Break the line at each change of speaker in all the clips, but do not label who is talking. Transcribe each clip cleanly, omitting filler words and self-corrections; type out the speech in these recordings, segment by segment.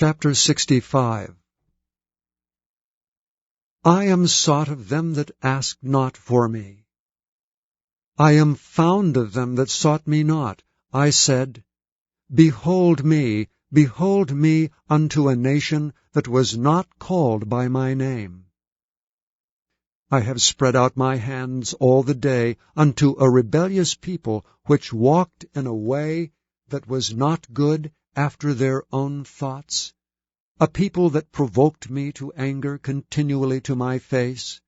Chapter 65. I am sought of them that asked not for me. I am found of them that sought me not. I said, behold me unto a nation that was not called by my name. I have spread out my hands all the day unto a rebellious people, which walked in a way that was not good after their own thoughts, a people that provoked me to anger continually to my face,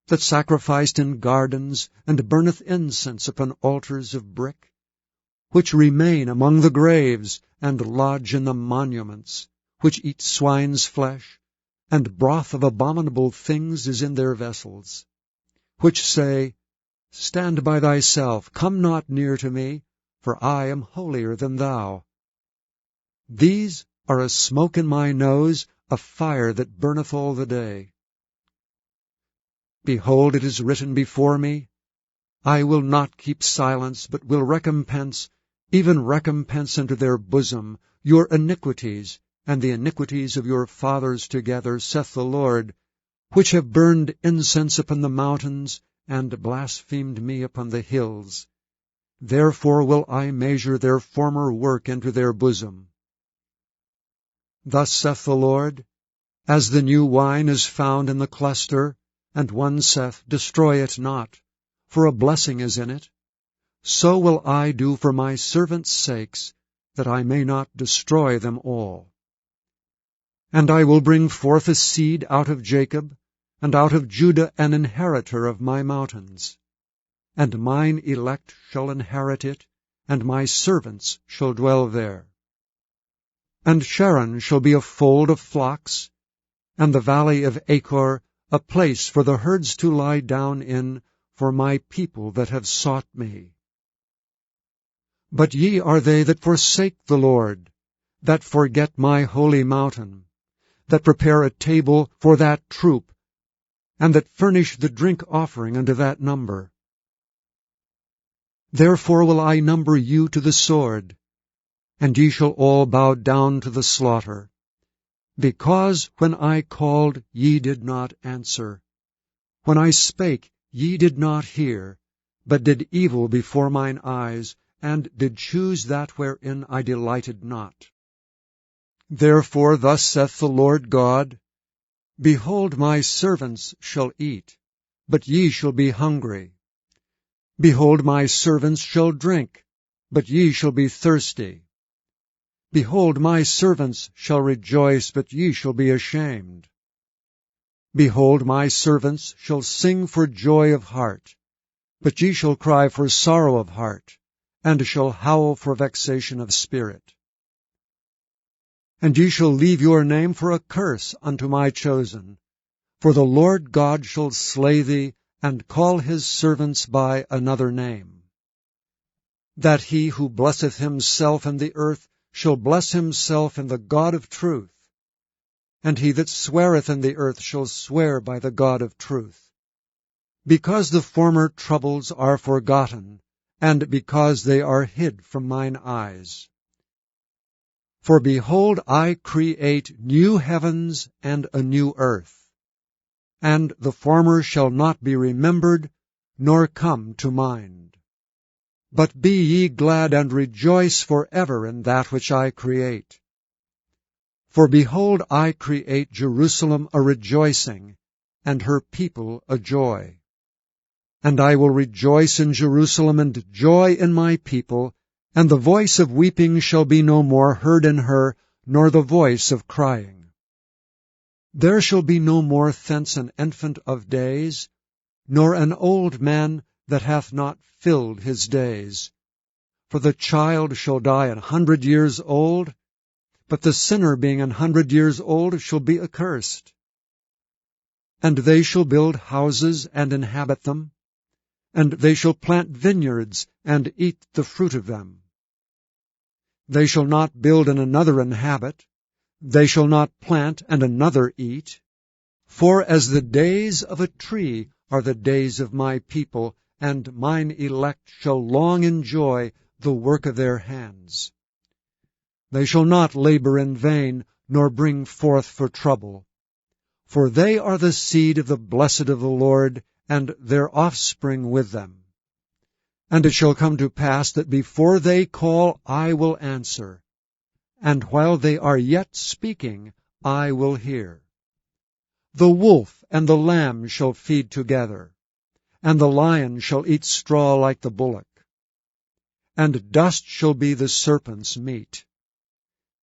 that sacrificed in gardens, and burneth incense upon altars of brick, which remain among the graves, and lodge in the monuments, which eat swine's flesh, and broth of abominable things is in their vessels, which say, stand by thyself, come not near to me, for I am holier than thou. These are a smoke in my nose, a fire that burneth all the day. Behold, it is written before me, I will not keep silence, but will recompense, even recompense unto their bosom, your iniquities, and the iniquities of your fathers together, saith the Lord, which have burned incense upon the mountains, and blasphemed me upon the hills. Therefore will I measure their former work into their bosom. Thus saith the Lord, as the new wine is found in the cluster, and one saith, destroy it not, for a blessing is in it, so will I do for my servants' sakes, that I may not destroy them all. And I will bring forth a seed out of Jacob, and out of Judah an inheritor of my mountains. And mine elect shall inherit it, and my servants shall dwell there. And Sharon shall be a fold of flocks, and the valley of Achor a place for the herds to lie down in, for my people that have sought me. But ye are they that forsake the Lord, that forget my holy mountain, that prepare a table for that troop, and that furnish the drink offering unto that number. Therefore will I number you to the sword, and ye shall all bow down to the slaughter, because when I called ye did not answer, when I spake ye did not hear, but did evil before mine eyes, and did choose that wherein I delighted not. Therefore thus saith the Lord God, behold, my servants shall eat, but ye shall be hungry. Behold, my servants shall drink, but ye shall be thirsty. Behold, my servants shall rejoice, but ye shall be ashamed. Behold, my servants shall sing for joy of heart, but ye shall cry for sorrow of heart, and shall howl for vexation of spirit. And ye shall leave your name for a curse unto my chosen, for the Lord God shall slay thee, and call his servants by another name. That he who blesseth himself in the earth shall bless himself in the God of truth, and he that sweareth in the earth shall swear by the God of truth. Because the former troubles are forgotten, and because they are hid from mine eyes. For behold, I create new heavens and a new earth, and the former shall not be remembered, nor come to mind. But be ye glad and rejoice forever in that which I create. For behold, I create Jerusalem a rejoicing, and her people a joy. And I will rejoice in Jerusalem, and joy in my people, and the voice of weeping shall be no more heard in her, nor the voice of crying. There shall be no more thence an infant of days, nor an old man that hath not filled his days. For the child shall die 100 years old, but the sinner being 100 years old shall be accursed. And they shall build houses and inhabit them, and they shall plant vineyards and eat the fruit of them. They shall not build and another inhabit, they shall not plant and another eat. For as the days of a tree are the days of my people, and mine elect shall long enjoy the work of their hands. They shall not labor in vain, nor bring forth for trouble. For they are the seed of the blessed of the Lord, and their offspring with them. And it shall come to pass that before they call, I will answer, and while they are yet speaking, I will hear. The wolf and the lamb shall feed together, and the lion shall eat straw like the bullock, and dust shall be the serpent's meat.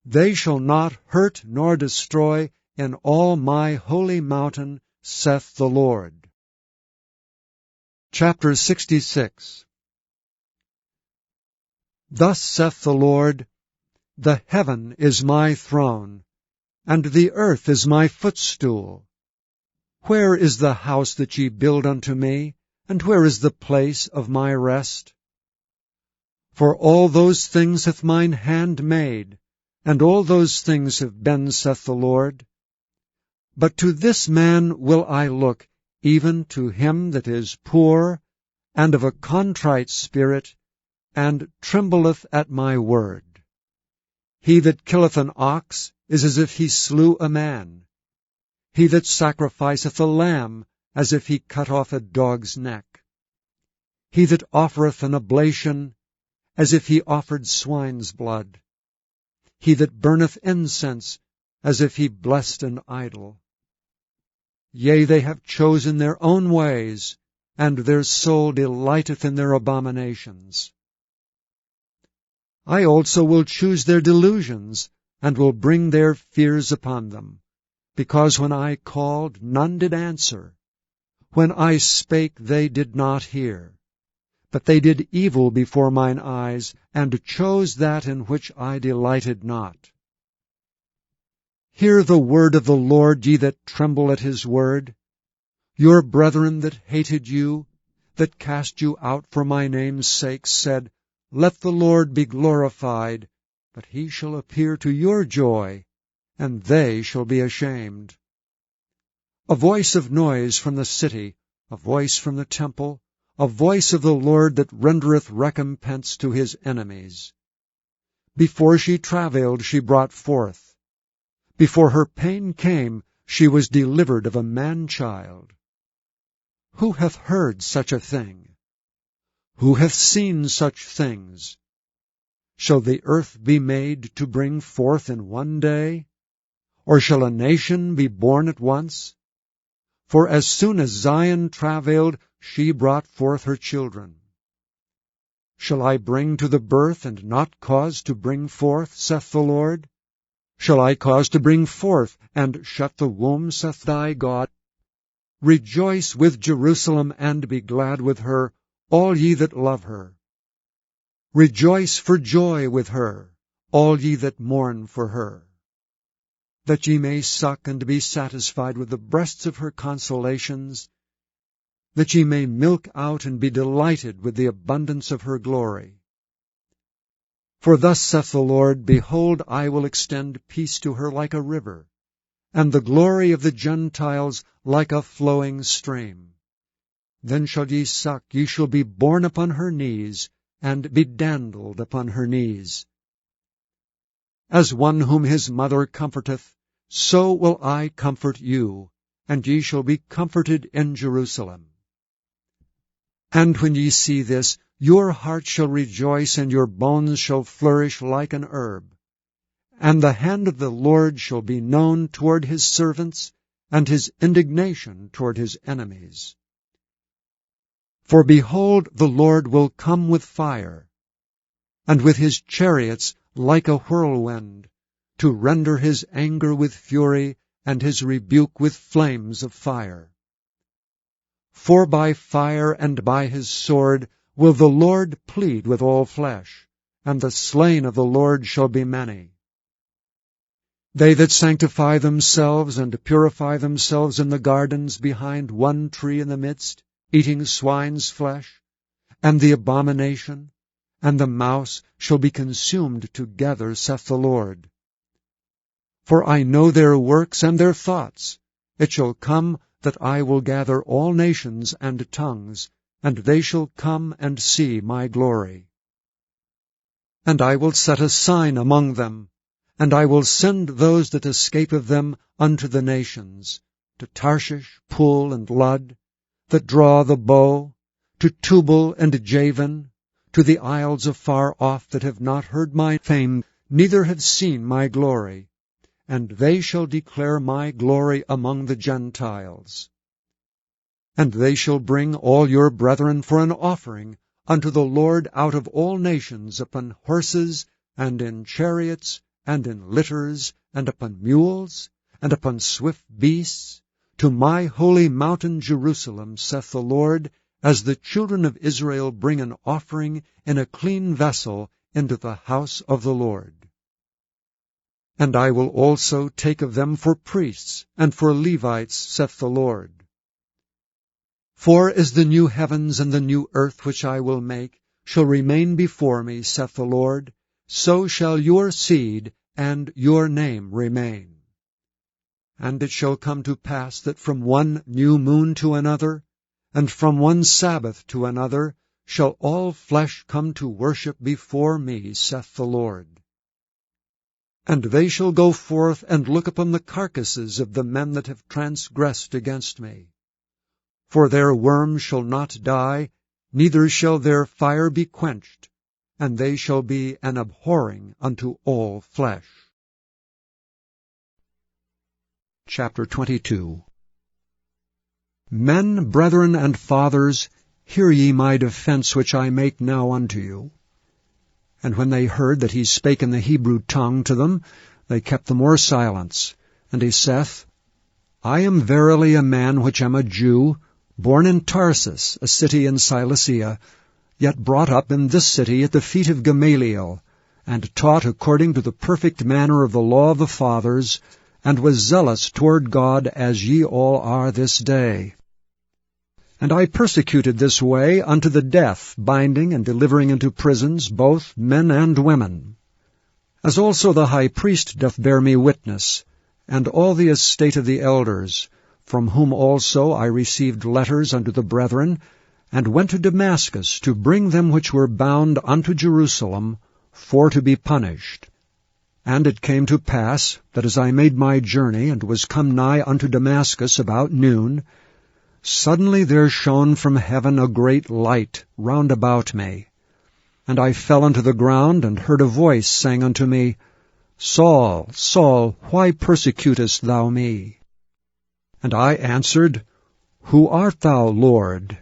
They shall not hurt nor destroy in all my holy mountain, saith the Lord. Chapter 66. Thus saith the Lord, The heaven is my throne, and the earth is my footstool. Where is the house that ye build unto me, and where is the place of my rest? For all those things hath mine hand made, and all those things have been, saith the Lord. But to this man will I look, even to him that is poor, and of a contrite spirit, and trembleth at my word. He that killeth an ox is as if he slew a man. He that sacrificeth a lamb, as if he cut off a dog's neck. He that offereth an oblation, as if he offered swine's blood. He that burneth incense, as if he blessed an idol. Yea, they have chosen their own ways, and their soul delighteth in their abominations. I also will choose their delusions, and will bring their fears upon them, because when I called, none did answer. When I spake, they did not hear. But they did evil before mine eyes, and chose that in which I delighted not. Hear the word of the Lord, ye that tremble at his word. Your brethren that hated you, that cast you out for my name's sake, said, Let the Lord be glorified, but he shall appear to your joy, and they shall be ashamed. A voice of noise from the city, a voice from the temple, a voice of the Lord that rendereth recompense to his enemies. Before she travailed, she brought forth. Before her pain came, she was delivered of a man-child. Who hath heard such a thing? Who hath seen such things? Shall the earth be made to bring forth in one day? Or shall a nation be born at once? For as soon as Zion travailed, she brought forth her children. Shall I bring to the birth, and not cause to bring forth, saith the Lord? Shall I cause to bring forth, and shut the womb, saith thy God? Rejoice with Jerusalem, and be glad with her, all ye that love her. Rejoice for joy with her, all ye that mourn for her. That ye may suck and be satisfied with the breasts of her consolations, that ye may milk out and be delighted with the abundance of her glory. For thus saith the Lord, Behold, I will extend peace to her like a river, and the glory of the Gentiles like a flowing stream. Then shall ye suck, ye shall be borne upon her knees, and be dandled upon her knees. As one whom his mother comforteth, so will I comfort you, and ye shall be comforted in Jerusalem. And when ye see this, your heart shall rejoice, and your bones shall flourish like an herb. And the hand of the Lord shall be known toward his servants, and his indignation toward his enemies. For behold, the Lord will come with fire, and with his chariots like a whirlwind, to render his anger with fury, and his rebuke with flames of fire. For by fire and by his sword will the Lord plead with all flesh, and the slain of the Lord shall be many. They that sanctify themselves and purify themselves in the gardens behind one tree in the midst, eating swine's flesh, and the abomination, and the mouse shall be consumed together, saith the Lord. For I know their works and their thoughts. It shall come that I will gather all nations and tongues, and they shall come and see my glory. And I will set a sign among them, And I will send those that escape of them unto the nations, to Tarshish, Pul, and Lud, that draw the bow, to Tubal and Javan, to the isles afar off that have not heard my fame, neither have seen my glory, and they shall declare my glory among the Gentiles. And they shall bring all your brethren for an offering unto the Lord out of all nations, upon horses, and in chariots, and in litters, and upon mules, and upon swift beasts, to my holy mountain Jerusalem, saith the Lord, as the children of Israel bring an offering in a clean vessel into the house of the Lord. And I will also take of them for priests, and for Levites, saith the Lord. For as the new heavens and the new earth which I will make shall remain before me, saith the Lord, so shall your seed and your name remain. And it shall come to pass that from one new moon to another, and from one Sabbath to another, shall all flesh come to worship before me, saith the Lord. And they shall go forth and look upon the carcasses of the men that have transgressed against me. For their worm shall not die, neither shall their fire be quenched, and they shall be an abhorring unto all flesh. Chapter 22. Men, brethren, and fathers, hear ye my defense which I make now unto you. And when they heard that he spake in the Hebrew tongue to them, they kept the more silence. And he saith, I am verily a man which am a Jew, born in Tarsus, a city in Cilicia, yet brought up in this city at the feet of Gamaliel, and taught according to the perfect manner of the law of the fathers, and was zealous toward God as ye all are this day. And I persecuted this way unto the death, binding and delivering into prisons both men and women. As also the high priest doth bear me witness, and all the estate of the elders, from whom also I received letters unto the brethren, and went to Damascus to bring them which were bound unto Jerusalem, for to be punished. And it came to pass, that as I made my journey, and was come nigh unto Damascus about noon, suddenly there shone from heaven a great light round about me. And I fell unto the ground, and heard a voice saying unto me, Saul, Saul, why persecutest thou me? And I answered, Who art thou, Lord?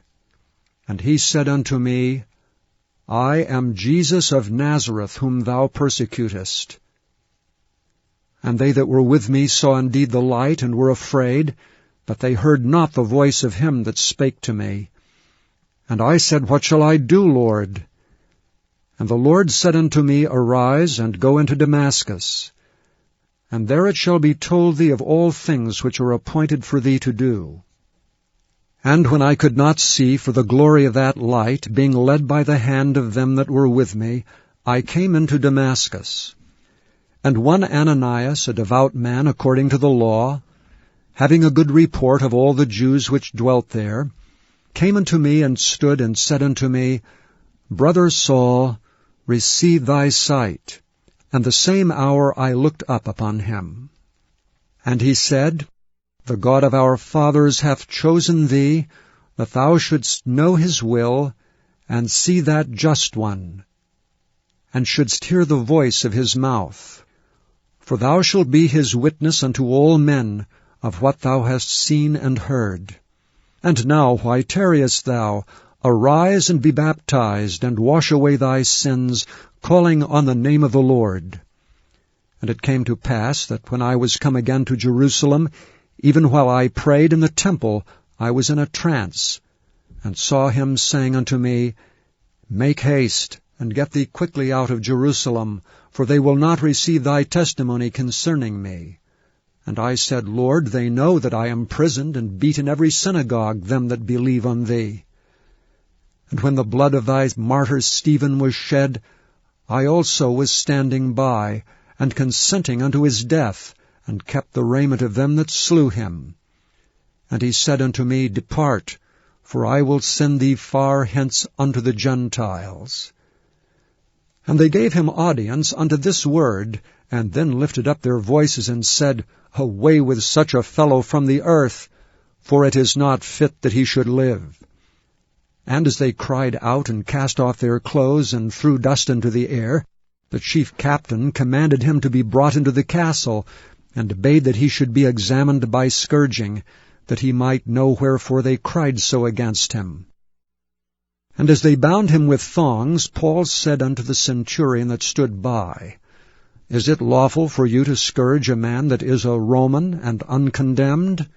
And he said unto me, I am Jesus of Nazareth, whom thou persecutest. And they that were with me saw indeed the light, and were afraid, but they heard not the voice of him that spake to me. And I said, What shall I do, Lord? And the Lord said unto me, Arise, and go into Damascus, and there it shall be told thee of all things which are appointed for thee to do. And when I could not see for the glory of that light, being led by the hand of them that were with me, I came into Damascus. And one Ananias, a devout man according to the law, having a good report of all the Jews which dwelt there, came unto me and stood and said unto me, Brother Saul, receive thy sight. And the same hour I looked up upon him. And he said, The God of our fathers hath chosen thee, that thou shouldst know his will, and see that just one, and shouldst hear the voice of his mouth. For thou shalt be his witness unto all men of what thou hast seen and heard. And now why tarriest thou? Arise and be baptized, and wash away thy sins, calling on the name of the Lord. And it came to pass that when I was come again to Jerusalem, even while I prayed in the temple, I was in a trance, and saw him saying unto me, Make haste, and get thee quickly out of Jerusalem, for they will not receive thy testimony concerning me. And I said, Lord, they know that I am prisoned and beat in every synagogue them that believe on thee. And when the blood of thy martyr Stephen was shed, I also was standing by, and consenting unto his death, and kept the raiment of them that slew him. And he said unto me, Depart, for I will send thee far hence unto the Gentiles. And they gave him audience unto this word, and then lifted up their voices, and said, Away with such a fellow from the earth, for it is not fit that he should live. And as they cried out, and cast off their clothes, and threw dust into the air, the chief captain commanded him to be brought into the castle, and bade that he should be examined by scourging, that he might know wherefore they cried so against him. And as they bound him with thongs, Paul said unto the centurion that stood by, Is it lawful for you to scourge a man that is a Roman and uncondemned?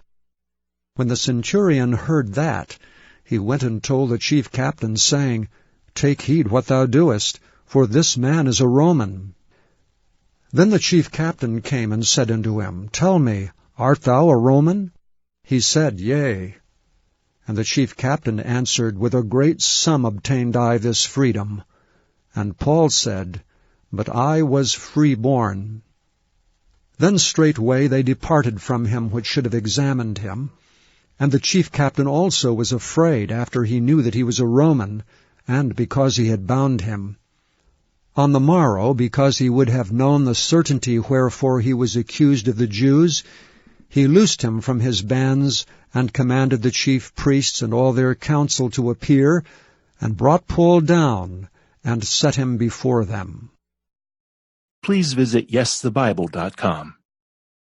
When the centurion heard that, he went and told the chief captain, saying, Take heed what thou doest, for this man is a Roman. Then the chief captain came and said unto him, Tell me, art thou a Roman? He said, Yea. And the chief captain answered, With a great sum obtained I this freedom. And Paul said, But I was free-born. Then straightway they departed from him which should have examined him. And the chief captain also was afraid, after he knew that he was a Roman, and because he had bound him. On the morrow, because he would have known the certainty wherefore he was accused of the Jews, he loosed him from his bands, and commanded the chief priests and all their council to appear, and brought Paul down, and set him before them.
Please visit YesTheBible.com.